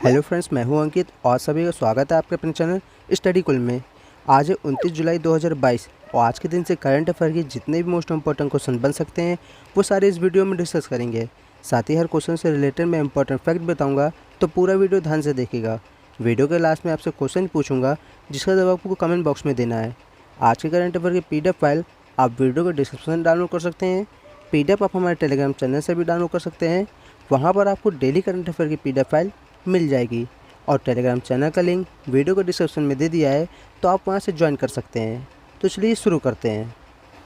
Hello friends, मैं हूं अंकित और सभी का स्वागत है आपके अपने चैनल स्टडी कुल में। आज है 29 जुलाई 2022 और आज के दिन से करंट अफेयर की जितने भी मोस्ट इंपॉर्टेंट क्वेश्चन बन सकते हैं वो सारे इस वीडियो में डिस्कस करेंगे। साथ ही हर क्वेश्चन से रिलेटेड मैं इंपॉर्टेंट फैक्ट बताऊंगा, तो पूरा वीडियो ध्यान से देखिएगा। वीडियो के लास्ट में आपसे क्वेश्चन पूछूंगा जिसका जवाब आपको कमेंट बॉक्स में देना है। आज के करंट अफेयर की PDF फाइल आप वीडियो के डिस्क्रिप्शन में डाउनलोड कर सकते हैं। PDF आप हमारे टेलीग्राम चैनल से भी डाउनलोड कर सकते हैं। वहाँ पर आपको डेली करंट अफेयर की PDF फाइल मिल जाएगी और टेलीग्राम चैनल का लिंक वीडियो को डिस्क्रिप्शन में दे दिया है, तो आप वहां से ज्वाइन कर सकते हैं। तो चलिए शुरू करते हैं।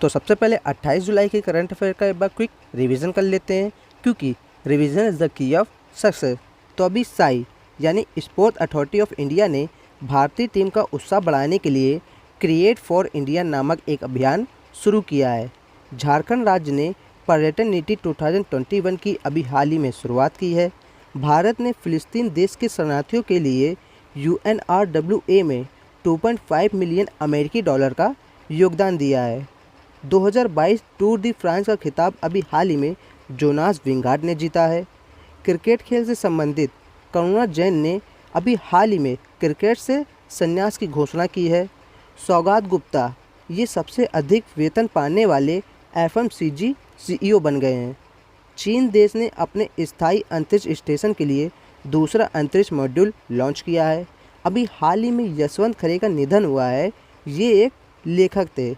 तो सबसे पहले 28 जुलाई के करंट अफेयर का एक बार क्विक रिवीजन कर लेते हैं, क्योंकि revision is the key of success. तो अभी साई यानी स्पोर्ट अथॉरिटी ऑफ इंडिया ने भारतीय टीम का उत्साह बढ़ाने के लिए क्रिएट फॉर इंडिया नामक एक अभियान शुरू किया है। झारखंड राज्य ने पर्यटन नीति 2021 की अभी हाल ही में शुरुआत की है। भारत ने फ़िलिस्तीन देश के शरणार्थियों के लिए UNRWA में 2.5 मिलियन अमेरिकी डॉलर का योगदान दिया है। 2022 टूर दी फ्रांस का खिताब अभी हाल ही में जोनास विंगार्ड ने जीता है। क्रिकेट खेल से संबंधित करुणा जैन ने अभी हाल ही में क्रिकेट से संन्यास की घोषणा की है। सौगात गुप्ता ये सबसे अधिक वेतन पाने वाले FMCG CEO बन गए हैं। चीन देश ने अपने स्थायी अंतरिक्ष स्टेशन के लिए दूसरा अंतरिक्ष मॉड्यूल लॉन्च किया है। अभी हाल ही में यशवंत खरे का निधन हुआ है। ये एक लेखक थे।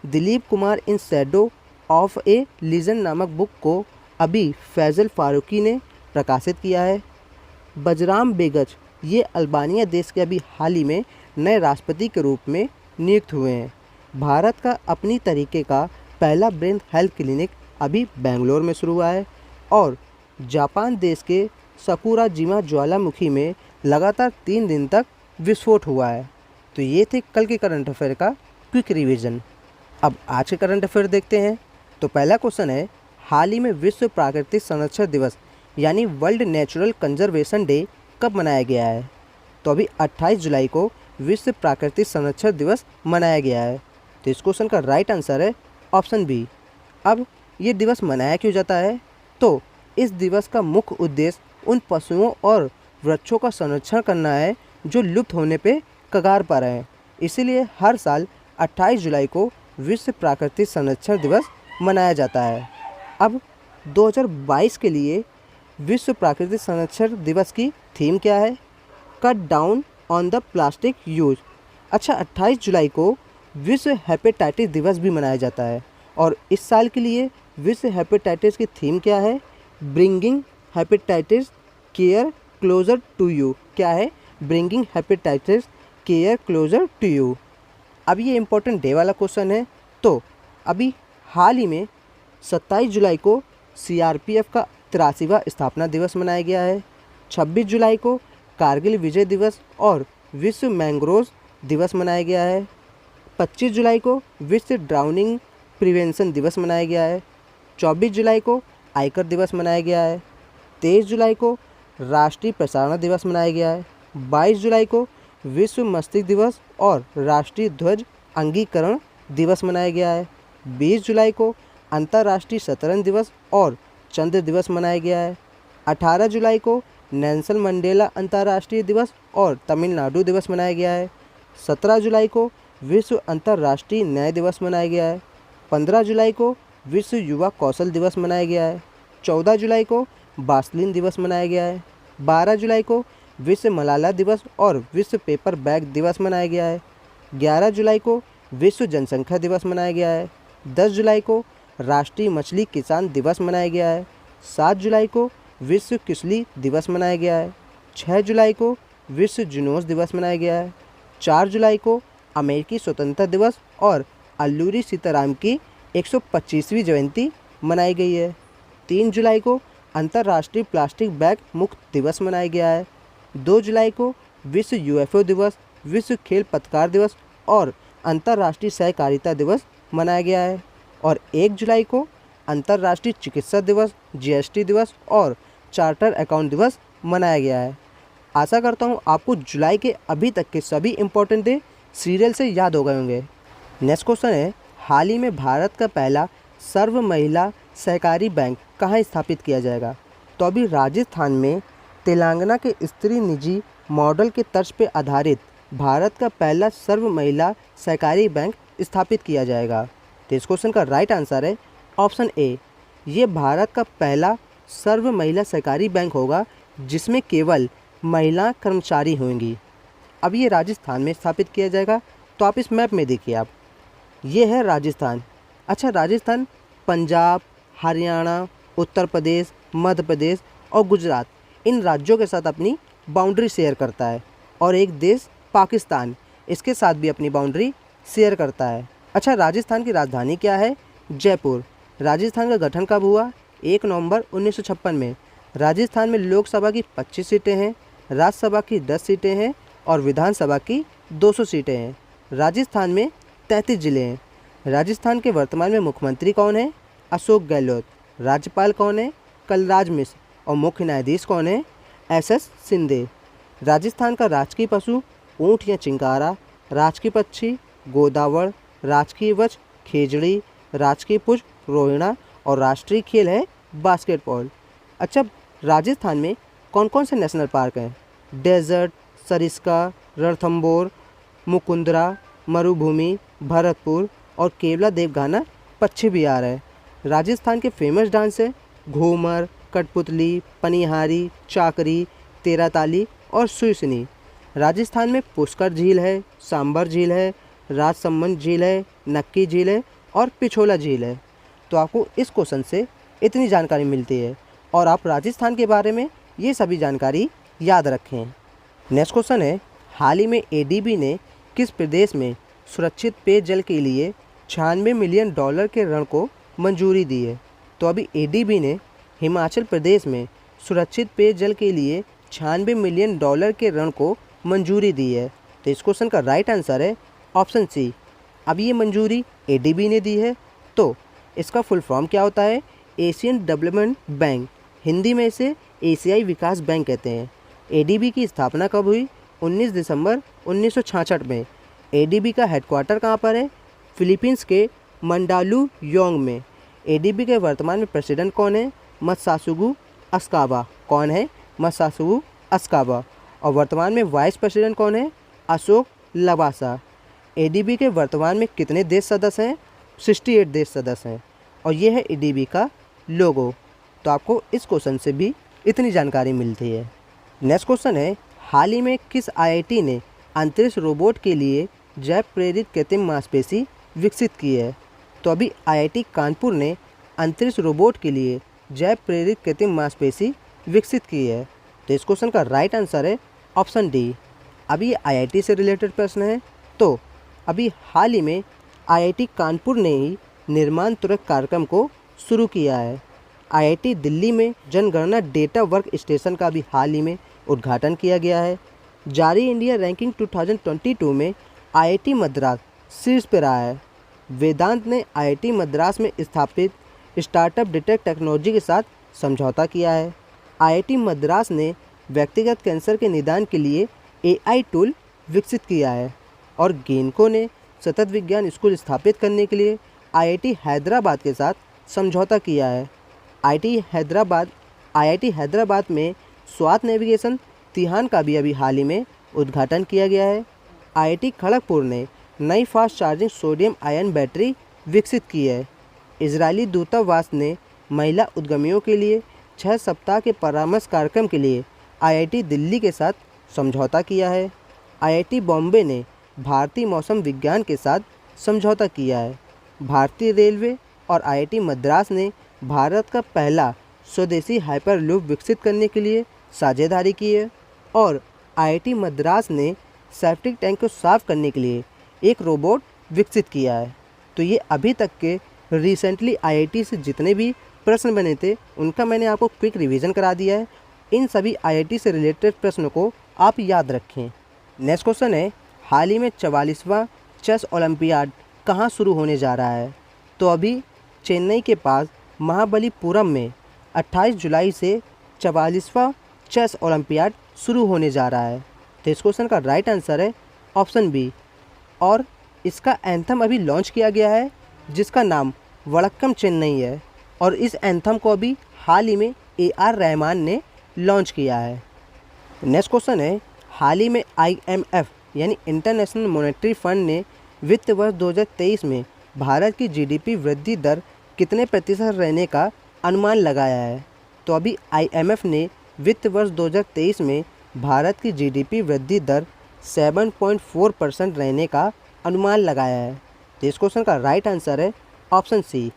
Dilip Kumar in Shadow of A legend नामक बुक को अभी फैजल फारूकी ने प्रकाशित किया है। बजराम बेगच ये अल्बानिया देश के अभी हाल ही में नए राष्ट्रपति के रूप में नियुक्त हुए हैं। भारत का अपनी तरीके का पहला ब्रेन हेल्थ क्लिनिक अभी बेंगलोर में शुरू हुआ है और जापान देश के सकुराजिमा ज्वालामुखी में लगातार 3 दिन तक विस्फोट हुआ है। तो ये थे कल के करंट अफेयर का क्विक रिवीजन। अब आज के करंट अफेयर देखते हैं। तो पहला क्वेश्चन है, हाल ही में विश्व प्राकृतिक संरक्षण दिवस यानी वर्ल्ड नेचुरल कंजर्वेशन डे कब मनाया गया है? तो अभी 28 जुलाई को विश्व प्राकृतिक संरक्षण दिवस मनाया गया है। तो इस क्वेश्चन का राइट आंसर है ऑप्शन बी। अब ये दिवस मनाया क्यों जाता है? तो इस दिवस का मुख्य उद्देश्य उन पशुओं और वृक्षों का संरक्षण करना है जो लुप्त होने पे कगार पर हैं। इसीलिए हर साल 28 जुलाई को विश्व प्राकृतिक संरक्षण दिवस मनाया जाता है। अब 2022 के लिए विश्व प्राकृतिक संरक्षण दिवस की थीम क्या है? Cut down on the plastic use. अच्छा, 28 जुलाई को विश्व हेपेटाइटिस दिवस भी मनाया जाता है और इस साल के लिए विश्व हेपेटाइटिस की थीम क्या है? Bringing hepatitis care closer to you. क्या है? Bringing hepatitis care closer to you. अब ये इम्पोर्टेंट डे वाला क्वेश्चन है। तो अभी हाल ही में 27 जुलाई को CRPF का 83वां स्थापना दिवस मनाया गया है। 26 जुलाई को कारगिल विजय दिवस और विश्व मैंग्रोव दिवस मनाया गया है। 25 जुलाई को विश्व ड्राउनिंग प्रिवेंशन दिवस मनाया गया है। 24 जुलाई को आयकर दिवस मनाया गया है। 23 जुलाई को राष्ट्रीय प्रसारण दिवस मनाया गया है। 22 जुलाई को विश्व मस्तिष्क दिवस और राष्ट्रीय ध्वज अंगीकरण दिवस मनाया गया है। 20 जुलाई को अंतर्राष्ट्रीय शतरंज दिवस और चंद्र दिवस मनाया गया है। 18 जुलाई को नेल्सन मंडेला अंतर्राष्ट्रीय दिवस और तमिलनाडु दिवस मनाया गया है। 17 जुलाई को विश्व अंतर्राष्ट्रीय न्याय दिवस मनाया गया है। 15 जुलाई को विश्व युवा कौशल दिवस मनाया गया है। 14 जुलाई को बार्सिलोना दिवस मनाया गया है। 12 जुलाई को विश्व मलाला दिवस और विश्व पेपर बैग दिवस मनाया गया है। 11 जुलाई को विश्व जनसंख्या दिवस मनाया गया है। 10 जुलाई को राष्ट्रीय मछली किसान दिवस मनाया गया है। 7 जुलाई को विश्व किसली दिवस मनाया गया है। 6 जुलाई को विश्व जुनूस दिवस मनाया गया है। 4 जुलाई को अमेरिकी स्वतंत्रता दिवस और अल्लूरी सीताराम की 125वीं जयंती मनाई गई है। 3 जुलाई को अंतर्राष्ट्रीय प्लास्टिक बैग मुक्त दिवस मनाया गया है। 2 जुलाई को विश्व UFO दिवस, विश्व खेल पत्रकार दिवस और अंतर्राष्ट्रीय सहकारिता दिवस मनाया गया है। और 1 जुलाई को अंतर्राष्ट्रीय चिकित्सा दिवस, GST दिवस और चार्टर अकाउंट दिवस मनाया गया है। आशा करता हूँ आपको जुलाई के अभी तक के सभी इम्पोर्टेंट डे सीरियल से याद हो गए होंगे। नेक्स्ट क्वेश्चन है, हाल ही में भारत का पहला सर्व महिला सहकारी बैंक कहाँ स्थापित किया जाएगा? तो अभी राजस्थान में तेलंगाना के स्त्री निजी मॉडल के तर्ज पर आधारित भारत का पहला सर्व महिला सहकारी बैंक स्थापित किया जाएगा। तो इस क्वेश्चन का राइट आंसर है ऑप्शन ए। ये भारत का पहला सर्व महिला सहकारी बैंक होगा जिसमें केवल महिला कर्मचारी होंगी। अब ये राजस्थान में स्थापित किया जाएगा। तो आप इस मैप में देखिए, आप ये है राजस्थान। अच्छा, राजस्थान पंजाब, हरियाणा, उत्तर प्रदेश, मध्य प्रदेश और गुजरात इन राज्यों के साथ अपनी बाउंड्री शेयर करता है और एक देश पाकिस्तान इसके साथ भी अपनी बाउंड्री शेयर करता है। अच्छा, राजस्थान की राजधानी क्या है? जयपुर। राजस्थान का गठन कब हुआ? 1 नवंबर 1956 में। राजस्थान में लोकसभा की 25 सीटें हैं, राज्यसभा की 10 सीटें हैं और विधानसभा की 200 सीटें हैं। राजस्थान में 33 ज़िले हैं। राजस्थान के वर्तमान में मुख्यमंत्री कौन है? अशोक गहलोत। राज्यपाल कौन है? कलराज मिश्र। और मुख्य न्यायाधीश कौन है? एस शिंदे। राजस्थान का राजकीय पशु ऊँट या चिंकारा, राजकीय पक्षी गोदावड़, राजकीय वृक्ष खेजड़ी, राजकीय पुष्प रोहिणा और राष्ट्रीय खेल है बास्केटबॉल। अच्छा, राजस्थान में कौन कौन से नेशनल पार्क हैं? डेजर्ट, सरिस्का, रणथंभौर, मुकुंदरा, मरुभूमि, भरतपुर और केवला देवगाना पश्चिम बिहार है। राजस्थान के फेमस डांस है घूमर, कठपुतली, पनिहारी, चाकरी, तेराताली और सुईसनी। राजस्थान में पुष्कर झील है, सांबर झील है, राजसमंद झील है, नक्की झील है और पिछोला झील है। तो आपको इस क्वेश्चन से इतनी जानकारी मिलती है और आप राजस्थान के बारे में ये सभी जानकारी याद रखें। नेक्स्ट क्वेश्चन है, हाल ही में एडीबी ने किस प्रदेश में सुरक्षित पेयजल के लिए $96 मिलियन के ऋण को मंजूरी दी है? तो अभी एडीबी ने हिमाचल प्रदेश में सुरक्षित पेयजल के लिए $96 मिलियन के ऋण को मंजूरी दी है। तो इस क्वेश्चन का राइट आंसर है ऑप्शन सी। अब ये मंजूरी एडीबी ने दी है। तो इसका फुल फॉर्म क्या होता है? एशियन डेवलपमेंट बैंक, हिंदी में इसे एशियाई विकास बैंक कहते हैं। एडीबी की स्थापना कब हुई? 19 दिसंबर 1966 में। एडीबी का हेडक्वार्टर कहाँ पर है? फिलीपींस के मंडालुयोंग में। एडीबी के वर्तमान में प्रेसिडेंट कौन है? मत्सासुगु अस्काबा। कौन है? मत्सासुगु अस्काबा। और वर्तमान में वाइस प्रेसिडेंट कौन है? अशोक लवासा। एडीबी के वर्तमान में कितने देश सदस्य हैं? 68 देश सदस्य हैं और ये है एडीबी का लोगो। तो आपको इस क्वेश्चन से भी इतनी जानकारी मिलती है। नेक्स्ट क्वेश्चन है, हाल ही में किस आईआईटी ने अंतरिक्ष रोबोट के लिए जैव प्रेरित कृत्रिम मांसपेशी विकसित की है? तो अभी आईआईटी कानपुर ने अंतरिक्ष रोबोट के लिए जैव प्रेरित कृत्रिम मांसपेशी विकसित की है। तो इस क्वेश्चन का राइट आंसर है ऑप्शन डी। अभी ये आईआईटी से रिलेटेड प्रश्न है। तो अभी हाल ही में आईआईटी कानपुर ने ही निर्माण तुरंत कार्यक्रम को शुरू किया है। आईआईटी दिल्ली में जनगणना डेटा वर्क स्टेशन का भी हाल ही में उद्घाटन किया गया है। जारी इंडिया रैंकिंग 2022 में आईआईटी मद्रास शीर्ष पर रहा है। वेदांत ने आईआईटी मद्रास में स्थापित स्टार्टअप डिटेक्ट टेक्नोलॉजी के साथ समझौता किया है। आईआईटी मद्रास ने व्यक्तिगत कैंसर के निदान के लिए एआई टूल विकसित किया है और गेनको ने सतत विज्ञान स्कूल स्थापित करने के लिए आईआईटी हैदराबाद के साथ समझौता किया है। आईआईटी हैदराबाद में स्वात नेविगेशन तिहान का भी अभी हाल ही में उद्घाटन किया गया है। आईआईटी खड़गपुर ने नई fast charging sodium ion battery विकसित की है। इजरायली दूतावास ने महिला उद्यमियों के लिए 6 सप्ताह के परामर्श कार्यक्रम के लिए आईआईटी दिल्ली के साथ समझौता किया है। आईआईटी बॉम्बे ने भारतीय मौसम विज्ञान के साथ समझौता किया है। भारतीय रेलवे और आईआईटी मद्रास ने भारत का पहला स्वदेशी हाइपरलूप विकसित करने के लिए साझेदारी की है और आईआईटी मद्रास ने सेप्टिक टैंक को साफ करने के लिए एक रोबोट विकसित किया है। तो ये अभी तक के रिसेंटली आईआईटी से जितने भी प्रश्न बने थे उनका मैंने आपको क्विक रिवीजन करा दिया है। इन सभी आईआईटी से रिलेटेड प्रश्नों को आप याद रखें। नेक्स्ट क्वेश्चन है, हाल ही में 44वां चेस ओलंपियाड कहाँ शुरू होने जा रहा है? तो अभी चेन्नई के पास महाबलीपुरम में 28 जुलाई से 44वां चेस ओलंपियाड शुरू होने जा रहा है। तो इस क्वेश्चन का राइट आंसर है ऑप्शन बी। और इसका एंथम अभी लॉन्च किया गया है जिसका नाम वड़क्कम चेन्नई है और इस एंथम को अभी हाल ही में AR रहमान ने लॉन्च किया है। नेक्स्ट क्वेश्चन है, हाल ही में IMF यानी इंटरनेशनल मॉनेटरी फंड ने वित्त वर्ष 2023 में भारत की GDP वृद्धि दर कितने प्रतिशत रहने का अनुमान लगाया है? तो अभी IMF ने वित्त वर्ष 2023 में भारत की GDP वृद्धि दर 7.4% रहने का अनुमान लगाया है। तो इस क्वेश्चन का राइट आंसर है ऑप्शन सी।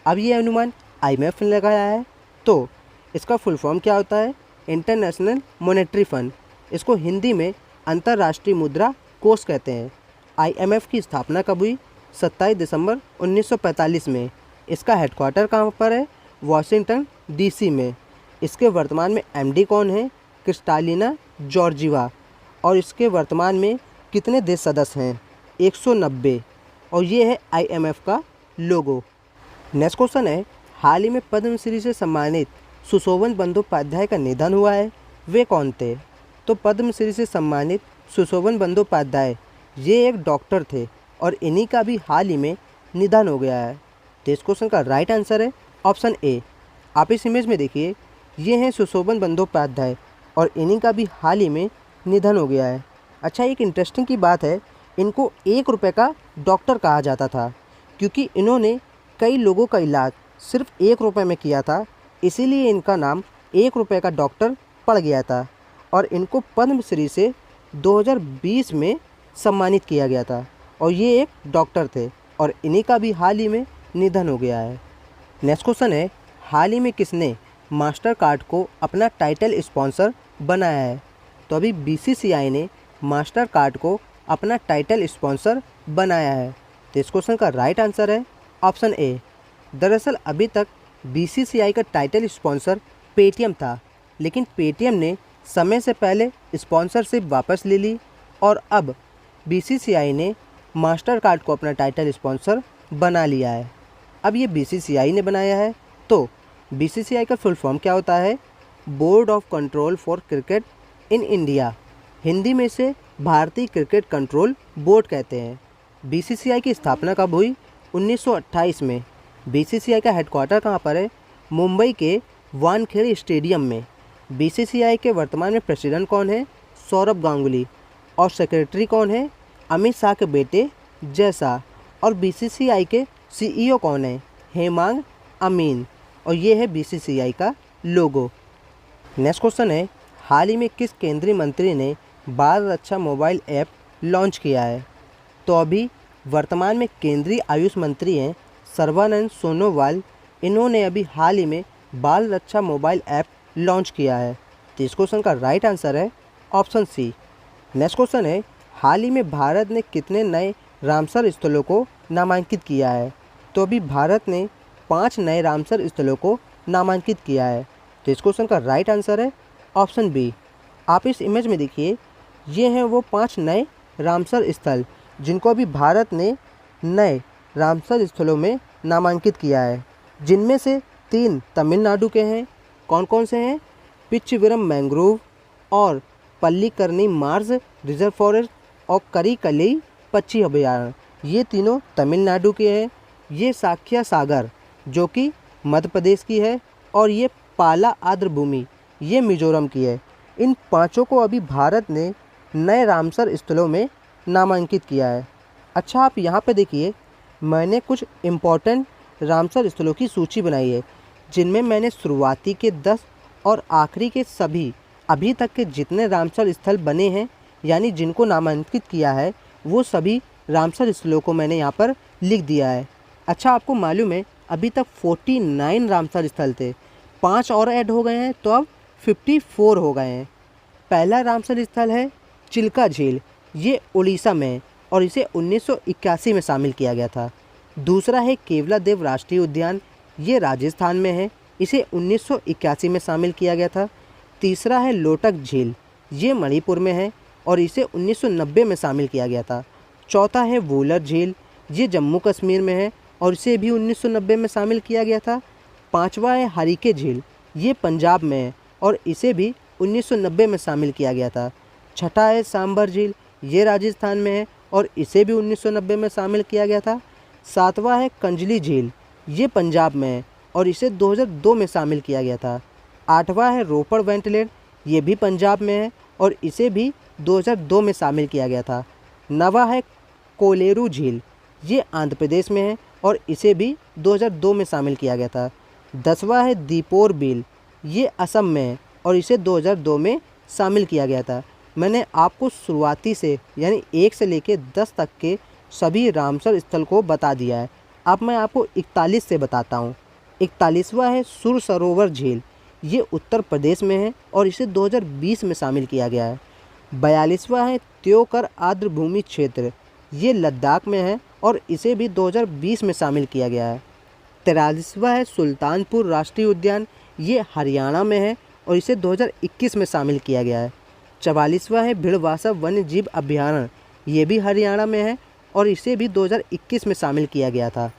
अब ये अनुमान IMF ने लगाया है, तो इसका फुल फॉर्म क्या होता है? International monetary fund. इसको हिंदी में अंतर्राष्ट्रीय मुद्रा कोष कहते हैं। IMF की स्थापना कब हुई? 27 दिसंबर 1945 में। इसका हेडक्वार्टर कहाँ पर है? वाशिंगटन DC में। इसके वर्तमान में MD कौन है? Kristalina Georgieva. और इसके वर्तमान में कितने देश सदस्य हैं? 190। और ये है IMF का लोगो। नेक्स्ट क्वेश्चन है, हाल ही में पद्मश्री से सम्मानित सुशोभन बंदोपाध्याय का निधन हुआ है, वे कौन थे? तो पद्मश्री से सम्मानित सुशोभन बंदोपाध्याय ये एक डॉक्टर थे और इन्हीं का भी हाल ही में निधन हो गया है। तो इस क्वेश्चन का राइट आंसर है ऑप्शन ए। आप इस इमेज में देखिए, ये हैं सुशोभन बंदोपाध्याय और इन्हीं का भी हाल ही में निधन हो गया है। अच्छा, एक इंटरेस्टिंग की बात है, इनको 1 रुपये का डॉक्टर कहा जाता था क्योंकि इन्होंने कई लोगों का इलाज सिर्फ 1 रुपये में किया था, इसीलिए इनका नाम 1 रुपये का डॉक्टर पड़ गया था। और इनको पद्मश्री से 2020 में सम्मानित किया गया था और ये एक डॉक्टर थे और इन्हीं का भी हाल ही में निधन हो गया है। नेक्स्ट क्वेश्चन है, हाल ही में किसने मास्टर कार्ड को अपना टाइटल स्पॉन्सर बनाया है? तो अभी BCCI ने मास्टर कार्ड को अपना टाइटल स्पॉन्सर बनाया है। तो इस क्वेश्चन का राइट आंसर है ऑप्शन ए। दरअसल अभी तक BCCI का टाइटल स्पॉन्सर पेटीएम था, लेकिन पेटीएम ने समय से पहले स्पॉन्सरशिप वापस ले ली और अब BCCI ने मास्टर कार्ड को अपना टाइटल स्पॉन्सर बना लिया है। अब ये BCCI ने बनाया है, तो BCCI का फुल फॉर्म क्या होता है? Board of control for cricket in India. Hindi में इसे भारतीय क्रिकेट कंट्रोल बोर्ड कहते हैं। BCCI की स्थापना कब हुई? 1928 में। BCCI का हेडक्वार्टर कहाँ पर है? मुंबई के वानखेड़े स्टेडियम में। BCCI के वर्तमान में प्रेसिडेंट कौन है? सौरभ गांगुली। और सेक्रेटरी कौन है? अमित शाह के बेटे जय शाह। और BCCI के CEO कौन है? हेमांग अमीन। और ये है BCCI का लोगो। नेक्स्ट क्वेश्चन है, हाल ही में किस केंद्रीय मंत्री ने बाल रक्षा मोबाइल ऐप लॉन्च किया है? तो अभी वर्तमान में केंद्रीय आयुष मंत्री हैं सर्बानंद सोनोवाल। इन्होंने अभी हाल ही में बाल रक्षा मोबाइल ऐप लॉन्च किया है। तो इस क्वेश्चन का राइट आंसर है ऑप्शन सी। नेक्स्ट क्वेश्चन है, हाल ही में भारत ने कितने नए रामसर स्थलों को नामांकित किया है? तो अभी भारत ने 5 नए रामसर स्थलों को नामांकित किया है। तो इस क्वेश्चन का राइट आंसर है ऑप्शन बी। आप इस इमेज में देखिए, ये हैं वो 5 नए रामसर स्थल जिनको अभी भारत ने नए रामसर स्थलों में नामांकित किया है, जिनमें से 3 तमिलनाडु के हैं। कौन कौन से हैं? पिच्चविरम मैंग्रोव और पल्लीकरनी मार्स रिजर्व फॉरेस्ट और करिकली पक्षी अभयारण्य, ये तीनों तमिलनाडु के हैं। ये साख्या सागर जो कि मध्य प्रदेश की है और ये पाला आर्द्र भूमि ये मिजोरम की है। इन 5 को अभी भारत ने नए रामसर स्थलों में नामांकित किया है। अच्छा, आप यहाँ पे देखिए, मैंने कुछ इम्पोर्टेंट रामसर स्थलों की सूची बनाई है, जिनमें मैंने शुरुआती के 10 और आखिरी के सभी अभी तक के जितने रामसर स्थल बने हैं यानी जिनको नामांकित किया है, वो सभी रामसर स्थलों को मैंने यहाँ पर लिख दिया है। अच्छा, आपको मालूम है अभी तक 49 रामसर स्थल थे, 5 और ऐड हो गए हैं तो अब 54 हो गए हैं। पहला रामसर स्थल है चिल्का झील, ये उड़ीसा में है और इसे 1981 में शामिल किया गया था। दूसरा है केवलादेव राष्ट्रीय उद्यान, ये राजस्थान में है, इसे 1981 में शामिल किया गया था। तीसरा है लोटक झील, ये मणिपुर में है और इसे 1990 में शामिल किया गया था। चौथा है वूलर झील, ये जम्मू कश्मीर में है और इसे भी 1990 में शामिल किया गया था। पांचवा है हरीके झील, ये पंजाब में है और इसे भी 1990 में शामिल किया गया था। छठा है सांभर झील, ये राजस्थान में है और इसे भी 1990 में शामिल किया गया था। सातवां है कंजली झील, ये पंजाब में है और इसे 2002 में शामिल किया गया था। आठवां है रोपड़ वेंटलेट, ये भी पंजाब में है और इसे भी 2002 में शामिल किया गया था। 9वां है कोलेरू झील, ये आंध्र प्रदेश में है और इसे भी 2002 में शामिल किया गया था। 10वां है दीपोर बिल, ये असम में है और इसे 2002 में शामिल किया गया था। मैंने आपको शुरुआती से यानी 1 से लेकर 10 तक के सभी रामसर स्थल को बता दिया है। अब मैं आपको 41 से बताता हूँ। 41वां है सुर सरोवर झील, ये उत्तर प्रदेश में है और इसे 2020 में शामिल किया गया है। 42वां है त्योकर आर्द्रभूमि क्षेत्र, ये लद्दाख में है और इसे भी 2020 में शामिल किया गया है। 43वां है सुल्तानपुर राष्ट्रीय उद्यान, ये हरियाणा में है और इसे 2021 में शामिल किया गया है। 44वां है भिड़वासा वन्य जीव अभयारण्य, ये भी हरियाणा में है और इसे भी 2021 में शामिल किया गया था।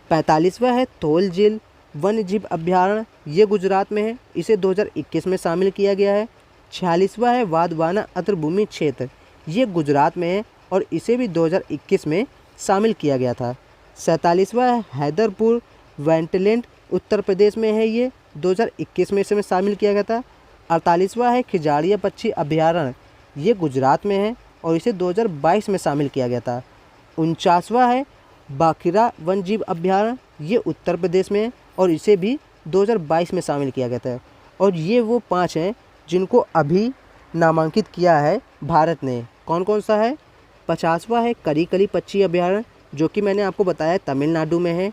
45वां है थोल झील वन्य जीव अभयारण्य, ये गुजरात में है, इसे 2021 में शामिल किया गया है। 46वां है वाधवाना आर्द्रभूमि क्षेत्र, ये गुजरात में है और इसे भी 2021 में शामिल किया गया था। 47वां है हैदरपुर वेंटलैंड, उत्तर प्रदेश में है, ये 2021 में इसे शामिल किया गया था। 48वां है खिजाड़िया पक्षी अभयारण्य, ये गुजरात में है और इसे 2022 में शामिल किया गया था। 49वां है बाखिरा वन्यजीव अभयारण्य, ये उत्तर प्रदेश में है और इसे भी 2022 में शामिल किया गया था। और ये वो 5 हैं जिनको अभी नामांकित किया है भारत ने। कौन कौन सा है? 50वां है करिकली पक्षी अभयारण्य, जो कि मैंने आपको बताया तमिलनाडु में है।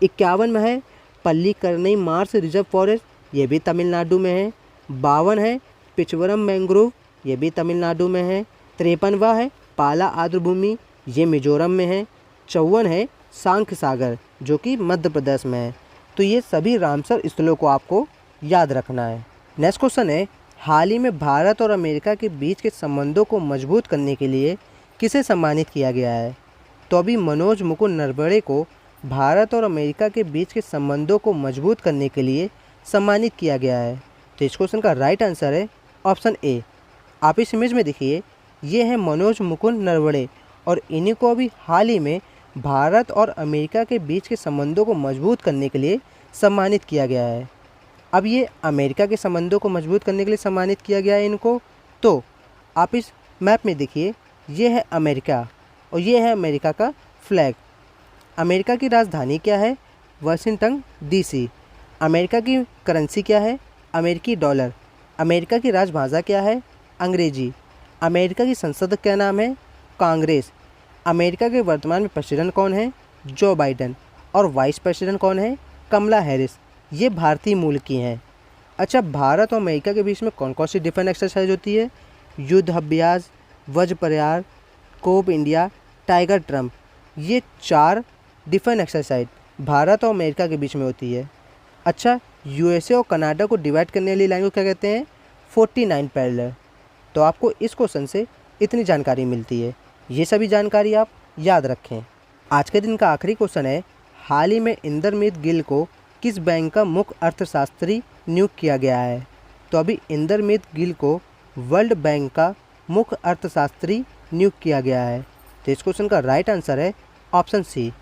51 में है पल्लीकरनई मार्श रिजर्व फॉरेस्ट, ये भी तमिलनाडु में है। 52 है पिचवरम मैंग्रोव, ये भी तमिलनाडु में है। 53वां है पाला आर्द्रभूमि, ये मिजोरम में है। 54 है सांख सागर, जो कि मध्य प्रदेश में है। तो ये सभी रामसर स्थलों को आपको याद रखना है। नेक्स्ट क्वेश्चन है, हाल ही में भारत और अमेरिका के बीच के संबंधों को मजबूत करने के लिए किसे सम्मानित किया गया है? तो अभी मनोज मुकुंद नरवणे को भारत और अमेरिका के बीच के संबंधों को मजबूत करने के लिए सम्मानित किया गया है। तो इस क्वेश्चन का राइट आंसर है ऑप्शन ए। आप इस इमेज में देखिए, ये है मनोज मुकुंद नरवणे और इन्हीं को अभी हाल ही में भारत और अमेरिका के बीच के संबंधों को मजबूत करने के लिए सम्मानित किया गया है। अब ये अमेरिका के संबंधों को मजबूत करने के लिए सम्मानित किया गया है इनको। तो आप इस मैप में देखिए, ये है अमेरिका और ये है अमेरिका का फ्लैग। अमेरिका की राजधानी क्या है? Washington DC. अमेरिका की करेंसी क्या है? अमेरिकी डॉलर। अमेरिका की राजभाषा क्या है? अंग्रेजी। अमेरिका की संसद का नाम है कांग्रेस। अमेरिका के वर्तमान में प्रेसिडेंट कौन है? Joe Biden. और वाइस प्रेसिडेंट कौन है? कमला हैरिस। ये भारतीय मूल की हैं। अच्छा, भारत और अमेरिका के बीच में कौन कौन सी डिफेंस एक्सरसाइज होती है? युद्ध अभ्यास, वज्र प्रहार, कोप इंडिया, टाइगर ट्रम्प, ये 4 डिफेंस एक्सरसाइज भारत और अमेरिका के बीच में होती है। अच्छा, यूएसए और कनाडा को डिवाइड करने वाली लाइन को क्या कहते हैं? 49 पैरेलल। तो आपको इस क्वेश्चन से इतनी जानकारी मिलती है। ये सभी जानकारी आप याद रखें। आज के दिन का आखिरी क्वेश्चन है, हाल ही में इंदरमीत गिल को किस बैंक का मुख्य अर्थशास्त्री नियुक्त किया गया है? तो अभी इंदरमीत गिल को वर्ल्ड बैंक का मुख्य अर्थशास्त्री नियुक्त किया गया है। तो इस क्वेश्चन का राइट आंसर है ऑप्शन सी।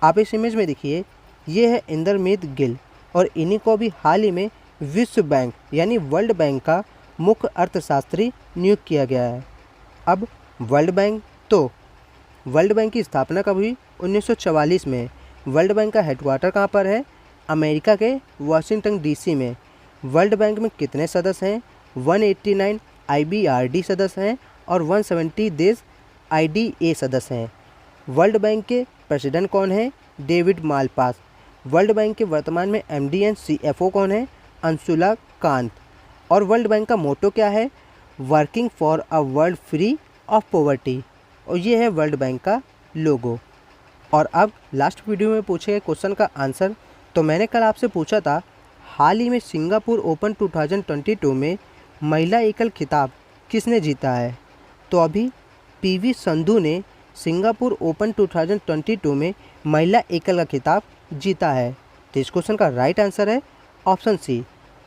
आप इस इमेज में देखिए, ये है इंदरमीत गिल और इन्हीं को भी हाल ही में विश्व बैंक यानी वर्ल्ड बैंक का मुख्य अर्थशास्त्री नियुक्त किया गया है। अब वर्ल्ड बैंक, तो वर्ल्ड बैंक की स्थापना कब हुई? 1944 में। वर्ल्ड बैंक का हेडक्वार्टर कहाँ पर है? अमेरिका के वाशिंगटन डीसी में। वर्ल्ड बैंक में कितने सदस्य हैं? 189 IBRD सदस्य हैं और 170 देश IDA सदस्य हैं। वर्ल्ड बैंक के प्रेसिडेंट कौन है? David Malpass. वर्ल्ड बैंक के वर्तमान में MD एंड CFO कौन है? अंशुला कांत। और वर्ल्ड बैंक का मोटो क्या है? Working for a world free of poverty. और ये है वर्ल्ड बैंक का लोगो। और अब लास्ट वीडियो में पूछे गए क्वेश्चन का आंसर। तो मैंने कल आपसे पूछा था, हाल ही में सिंगापुर ओपन 2022 में महिला एकल खिताब किसने जीता है? तो अभी PV संधू ने सिंगापुर ओपन 2022 में महिला एकल का खिताब जीता है। तो इस क्वेश्चन का राइट आंसर है ऑप्शन सी।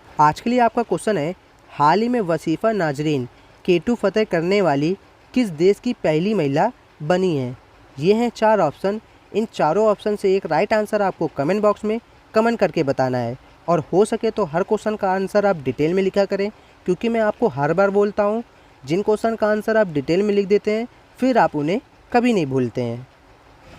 आज के लिए आपका क्वेश्चन है, हाल ही में वसीफ़ा नाजरीन K2 फतेह करने वाली किस देश की पहली महिला बनी है? ये हैं 4 ऑप्शन। इन चारों ऑप्शन से एक राइट आंसर आपको कमेंट बॉक्स में कमेंट करके बताना है। और हो सके तो हर क्वेश्चन का आंसर आप डिटेल में लिखा करें, क्योंकि मैं आपको हर बार बोलता हूँ, जिन क्वेश्चन का आंसर आप डिटेल में लिख देते हैं फिर आप उन्हें कभी नहीं भूलते हैं।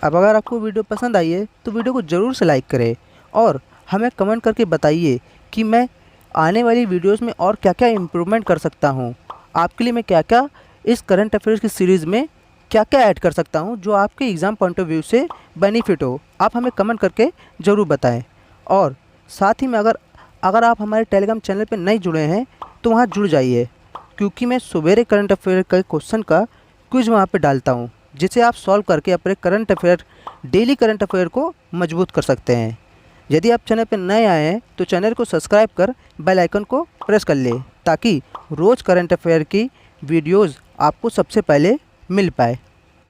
अब अगर आपको वीडियो पसंद आई है तो वीडियो को ज़रूर से लाइक करें और हमें कमेंट करके बताइए कि मैं आने वाली वीडियोस में और क्या क्या इम्प्रूवमेंट कर सकता हूँ। आपके लिए मैं क्या क्या इस करंट अफेयर्स की सीरीज़ में क्या क्या ऐड कर सकता हूँ जो आपके एग्ज़ाम पॉइंट ऑफ व्यू से बेनिफिट हो। आप हमें कमेंट करके ज़रूर बताएं। और साथ ही में अगर आप हमारे टेलीग्राम चैनल पर नहीं जुड़े हैं तो वहाँ जुड़ जाइए, क्योंकि मैं सवेरे करंट अफेयर के क्वेश्चन का क्विज वहाँ पे डालता हूँ, जिसे आप सॉल्व करके अपने डेली करंट अफेयर को मजबूत कर सकते हैं। यदि आप चैनल पर नए आए हैं तो चैनल को सब्सक्राइब कर बेल आइकन को प्रेस कर ले, ताकि रोज़ करंट अफेयर की वीडियोज़ आपको सबसे पहले मिल पाए।